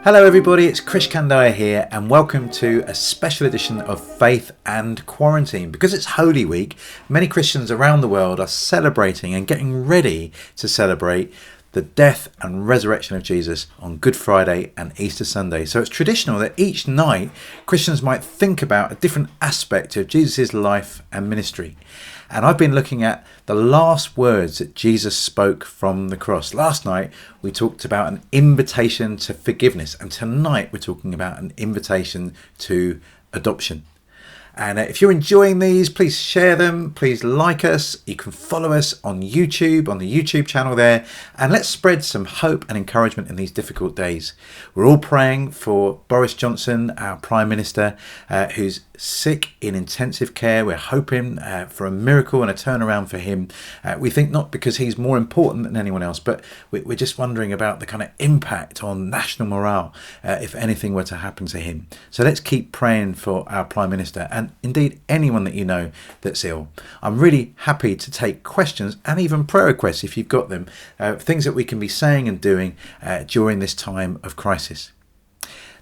Hello everybody, it's Krish Kandaya here and welcome to a special edition of Faith and Quarantine. Because it's Holy Week, many Christians around the world are celebrating and getting ready to celebrate the death and resurrection of Jesus on Good Friday and Easter Sunday. So it's traditional that each night Christians might think about a different aspect of Jesus' life and ministry. And I've been looking at the last words that Jesus spoke from the cross. Last night we talked about an invitation to forgiveness, and tonight we're talking about an invitation to adoption. And if you're enjoying these, please share them, please like us. You can follow us on YouTube, on the YouTube channel there, and let's spread some hope and encouragement in these difficult days. We're all praying for Boris Johnson, our Prime Minister, who's sick in intensive care. We're hoping for a miracle and a turnaround for him. We think not because he's more important than anyone else, but we're just wondering about the kind of impact on national morale if anything were to happen to him. So let's keep praying for our Prime Minister and indeed anyone that you know that's ill. I'm really happy to take questions and even prayer requests if you've got them, things that we can be saying and doing during this time of crisis.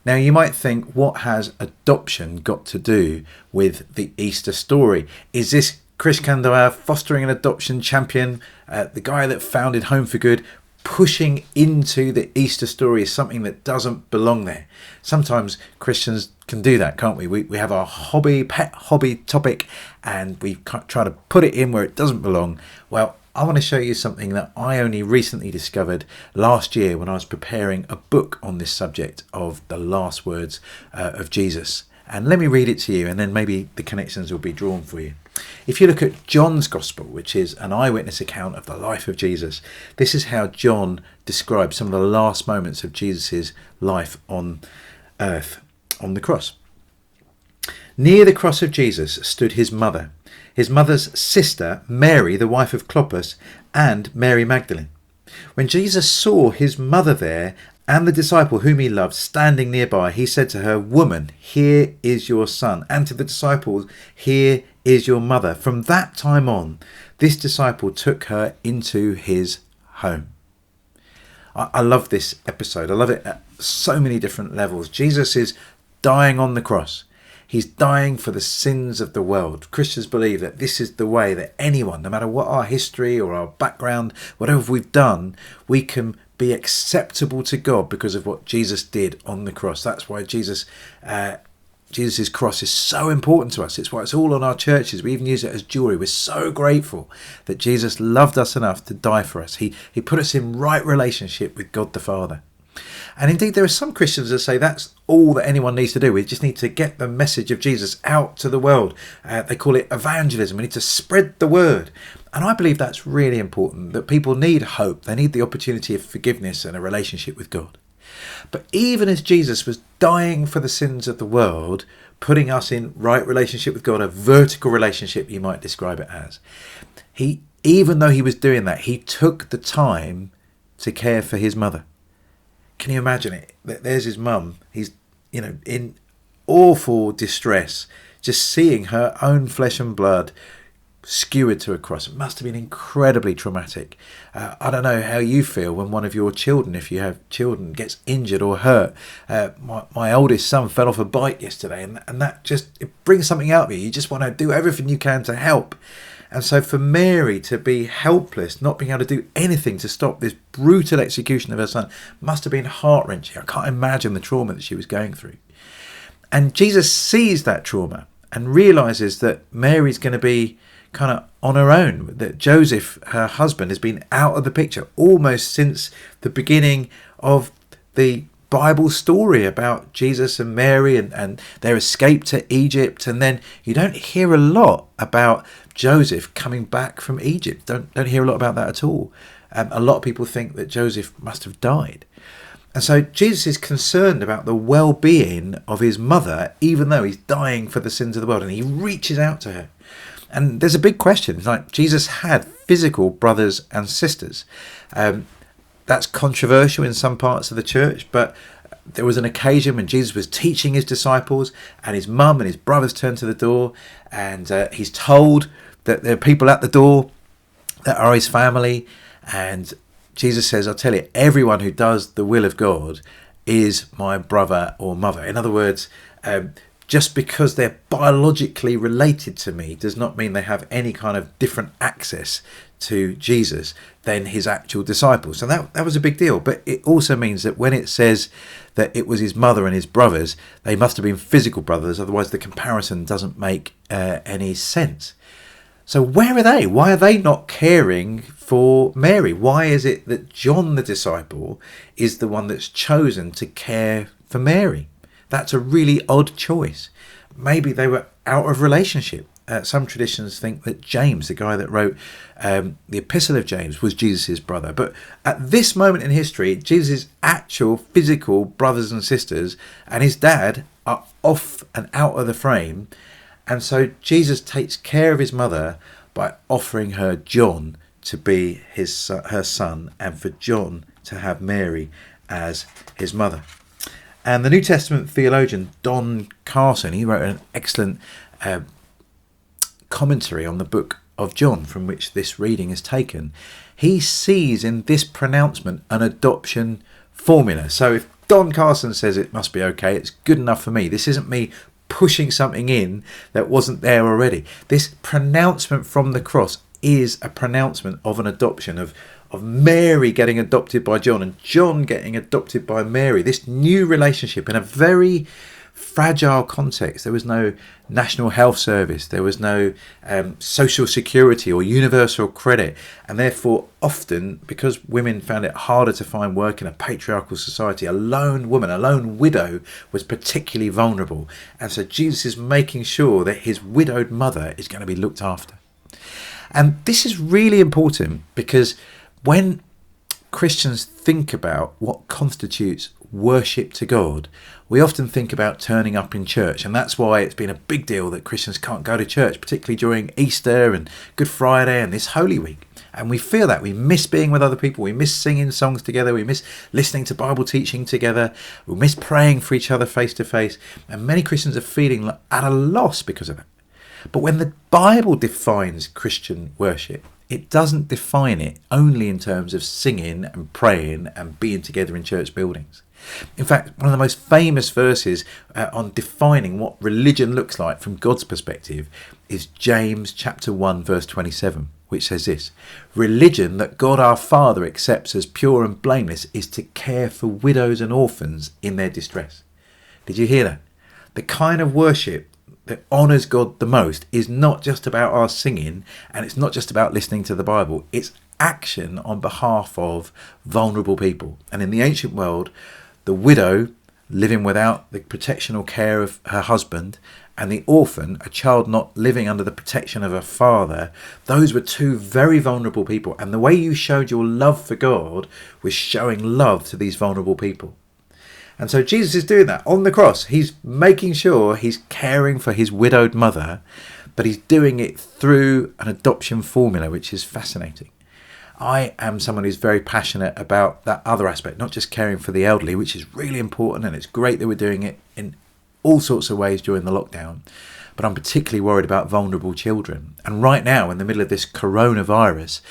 Now you might think, what has adoption got to do with the Easter story? Is this Krish Kandaya, fostering an adoption champion, the guy that founded Home for Good, pushing into the Easter story as something that doesn't belong there? Sometimes Christians can do that, can't we? We have our pet hobby topic and we try to put it in where it doesn't belong. Well, I want to show you something that I only recently discovered last year when I was preparing a book on this subject of the last words of Jesus. And let me read it to you, and then maybe the connections will be drawn for you. If you look at John's Gospel, which is an eyewitness account of the life of Jesus, this is how John describes some of the last moments of Jesus' life on earth, on the cross. Near the cross of Jesus stood his mother's sister, Mary, the wife of Clopas, and Mary Magdalene. When Jesus saw his mother there and the disciple whom he loved standing nearby, he said to her, "Woman, here is your son," and to the disciples, "Here is your mother." From that time on, this disciple took her into his home. I love this episode. I love it at so many different levels. Jesus is dying on the cross. He's dying for the sins of the world. Christians believe that this is the way that anyone, no matter what our history or our background, whatever we've done, we can be acceptable to God because of what Jesus did on the cross. That's why Jesus' cross is so important to us. It's why it's all on our churches. We even use it as jewelry. We're so grateful that Jesus loved us enough to die for us. He put us in right relationship with God the Father. And indeed, there are some Christians that say that's all that anyone needs to do. We just need to get the message of Jesus out to the world. They call it evangelism. We need to spread the word. And I believe that's really important, that people need hope. They need the opportunity of forgiveness and a relationship with God. But even as Jesus was dying for the sins of the world, putting us in right relationship with God, a vertical relationship you might describe it as, even though he was doing that, he took the time to care for his mother. Can you imagine it? There's his mum. He's, in awful distress, just seeing her own flesh and blood skewered to a cross. It must have been incredibly traumatic. I don't know how you feel when one of your children, if you have children, gets injured or hurt. My oldest son fell off a bike yesterday, and that it brings something out of you. You just want to do everything you can to help. And so for Mary to be helpless, not being able to do anything to stop this brutal execution of her son, must have been heart-wrenching. I can't imagine the trauma that she was going through. And Jesus sees that trauma and realises that Mary's going to be kind of on her own, that Joseph, her husband, has been out of the picture almost since the beginning of the Bible story about Jesus and Mary and their escape to Egypt. And then you don't hear a lot about Joseph coming back from Egypt. Don't hear a lot about that at all. A lot of people think that Joseph must have died. And so Jesus is concerned about the well-being of his mother, even though he's dying for the sins of the world, and he reaches out to her. And there's a big question. It's like, Jesus had physical brothers and sisters. That's controversial in some parts of the church, but there was an occasion when Jesus was teaching his disciples, and his mum and his brothers turned to the door, and he's told that there are people at the door that are his family. And Jesus says, "I'll tell you, everyone who does the will of God is my brother or mother. In other words, just because they're biologically related to me does not mean they have any kind of different access to Jesus than his actual disciples. So that was a big deal. But it also means that when it says that it was his mother and his brothers, they must have been physical brothers. Otherwise, the comparison doesn't make any sense. So where are they? Why are they not caring for Mary? Why is it that John the disciple is the one that's chosen to care for Mary? That's a really odd choice. Maybe they were out of relationship. Some traditions think that James, the guy that wrote the Epistle of James, was Jesus' brother. But at this moment in history, Jesus' actual physical brothers and sisters and his dad are off and out of the frame. And so Jesus takes care of his mother by offering her John to be her son, and for John to have Mary as his mother. And the New Testament theologian Don Carson, he wrote an excellent commentary on the book of John, from which this reading is taken. He sees in this pronouncement an adoption formula. So if Don Carson says it must be okay, it's good enough for me. This isn't me pushing something in that wasn't there already. This pronouncement from the cross is a pronouncement of an adoption, of Mary getting adopted by John and John getting adopted by Mary. This new relationship in a very fragile context. There was no National Health Service, there was no social security or universal credit, and therefore often, because women found it harder to find work in a patriarchal society, a lone woman, a lone widow was particularly vulnerable. And so Jesus is making sure that his widowed mother is going to be looked after. And this is really important, because when Christians think about what constitutes worship to God, we often think about turning up in church, and that's why it's been a big deal that Christians can't go to church, particularly during Easter and Good Friday and this Holy Week. And we feel that we miss being with other people, we miss singing songs together, we miss listening to Bible teaching together, we miss praying for each other face to face, and many Christians are feeling at a loss because of it. But when the Bible defines Christian worship, it doesn't define it only in terms of singing and praying and being together in church buildings. In fact, one of the most famous verses on defining what religion looks like from God's perspective is James chapter 1 verse 27, which says this: "Religion that God our Father accepts as pure and blameless is to care for widows and orphans in their distress." Did you hear that? The kind of worship that honours God the most is not just about our singing, and it's not just about listening to the Bible. It's action on behalf of vulnerable people. And in the ancient world, the widow living without the protection or care of her husband, and the orphan, a child not living under the protection of a father, those were two very vulnerable people. And the way you showed your love for God was showing love to these vulnerable people. And so Jesus is doing that on the cross. He's making sure he's caring for his widowed mother, but he's doing it through an adoption formula, which is fascinating. I am someone who's very passionate about that other aspect, not just caring for the elderly, which is really important, and it's great that we're doing it in all sorts of ways during the lockdown. But I'm particularly worried about vulnerable children. And right now, in the middle of this coronavirus,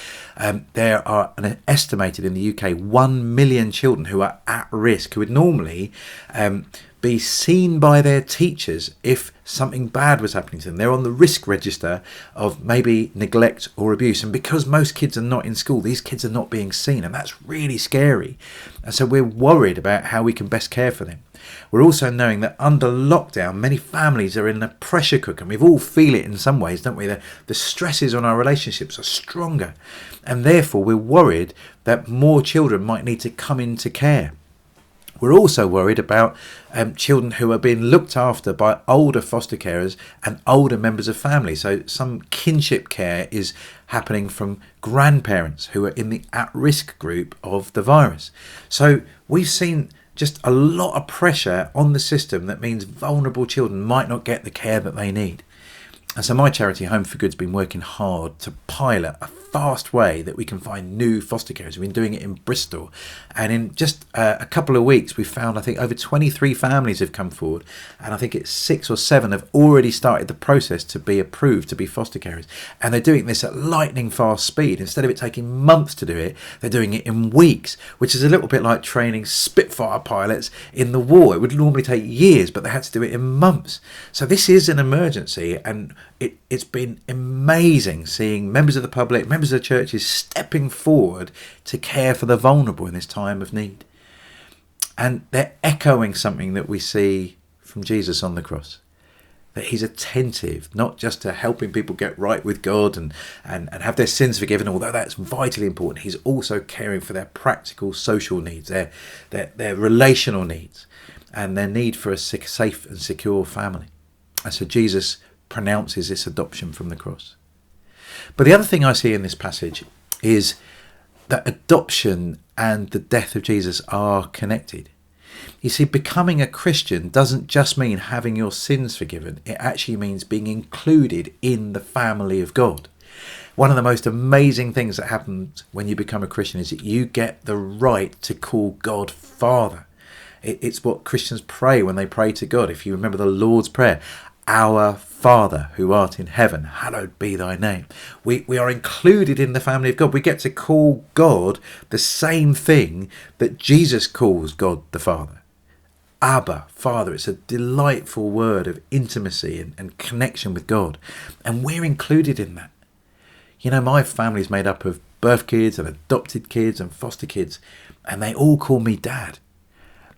there are estimated in the UK 1 million children who are at risk, who would normally be seen by their teachers if something bad was happening to them. They're on the risk register of maybe neglect or abuse. And because most kids are not in school, these kids are not being seen. And that's really scary. And so we're worried about how we can best care for them. We're also knowing that under lockdown, many families are in a pressure cooker. And we all feel it in some ways, don't we? The stresses on our relationships are stronger. And therefore, we're worried that more children might need to come into care. We're also worried about children who are being looked after by older foster carers and older members of family. So some kinship care is happening from grandparents who are in the at-risk group of the virus. So we've seen just a lot of pressure on the system that means vulnerable children might not get the care that they need. And so my charity, Home for Good's been working hard to pilot a fast way that we can find new foster carers. We've been doing it in Bristol, and in just a couple of weeks we've found, I think, over 23 families have come forward, and I think it's 6 or 7 have already started the process to be approved to be foster carers. And they're doing this at lightning fast speed. Instead of it taking months to do it, they're doing it in weeks, which is a little bit like training Spitfire pilots in the war. It would normally take years, but they had to do it in months. So this is an emergency, and it's been amazing seeing members of the public, members of the churches stepping forward to care for the vulnerable in this time of need. And they're echoing something that we see from Jesus on the cross, that he's attentive not just to helping people get right with God and have their sins forgiven, although that's vitally important. He's also caring for their practical social needs, their relational needs, and their need for a safe and secure family. And so Jesus pronounces this adoption from the cross. But the other thing I see in this passage is that adoption and the death of Jesus are connected. You see, becoming a Christian doesn't just mean having your sins forgiven. It actually means being included in the family of God. One of the most amazing things that happens when you become a Christian is that you get the right to call God Father. It's what Christians pray when they pray to God. If you remember the Lord's Prayer, Our Father who art in heaven, hallowed be thy name. We are included in the family of God. We get to call God the same thing that Jesus calls God the Father. Abba, Father. It's a delightful word of intimacy and connection with God. And we're included in that. You know, my family's made up of birth kids and adopted kids and foster kids, and they all call me Dad.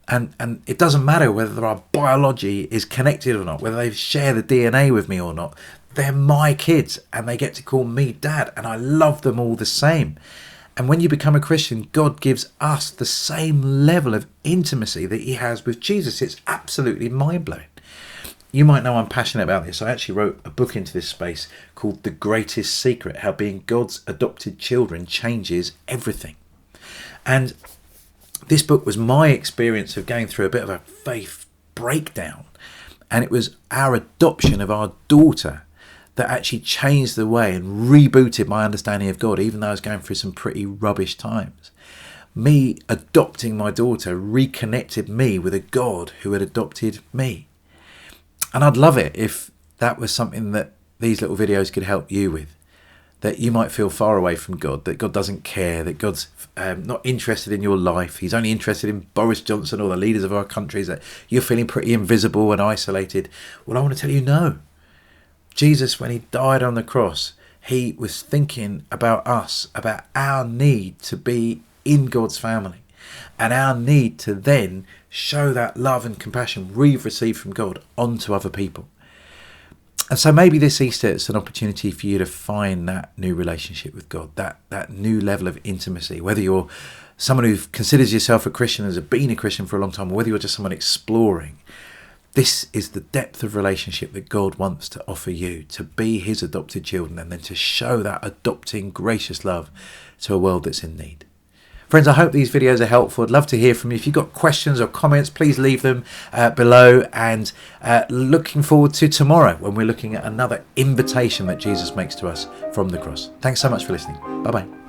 And it doesn't matter whether our biology is connected or not, whether they share the DNA with me or not. They're my kids and they get to call me Dad, and I love them all the same. And when you become a Christian, God gives us the same level of intimacy that he has with Jesus. It's absolutely mind-blowing. You might know I'm passionate about this. I actually wrote a book into this space called The Greatest Secret, how being God's adopted children changes everything. And this book was my experience of going through a bit of a faith breakdown. And it was our adoption of our daughter that actually changed the way and rebooted my understanding of God, even though I was going through some pretty rubbish times. Me adopting my daughter reconnected me with a God who had adopted me. And I'd love it if that was something that these little videos could help you with. That you might feel far away from God, that God doesn't care, that God's not interested in your life. He's only interested in Boris Johnson or the leaders of our countries, that you're feeling pretty invisible and isolated. Well, I want to tell you, no. Jesus, when he died on the cross, he was thinking about us, about our need to be in God's family and our need to then show that love and compassion we've received from God onto other people. And so maybe this Easter it's an opportunity for you to find that new relationship with God, that new level of intimacy, whether you're someone who considers yourself a Christian, has been a Christian for a long time, or whether you're just someone exploring. This is the depth of relationship that God wants to offer you, to be his adopted children and then to show that adopting gracious love to a world that's in need. Friends, I hope these videos are helpful. I'd love to hear from you. If you've got questions or comments, please leave them below. And looking forward to tomorrow when we're looking at another invitation that Jesus makes to us from the cross. Thanks so much for listening. Bye-bye.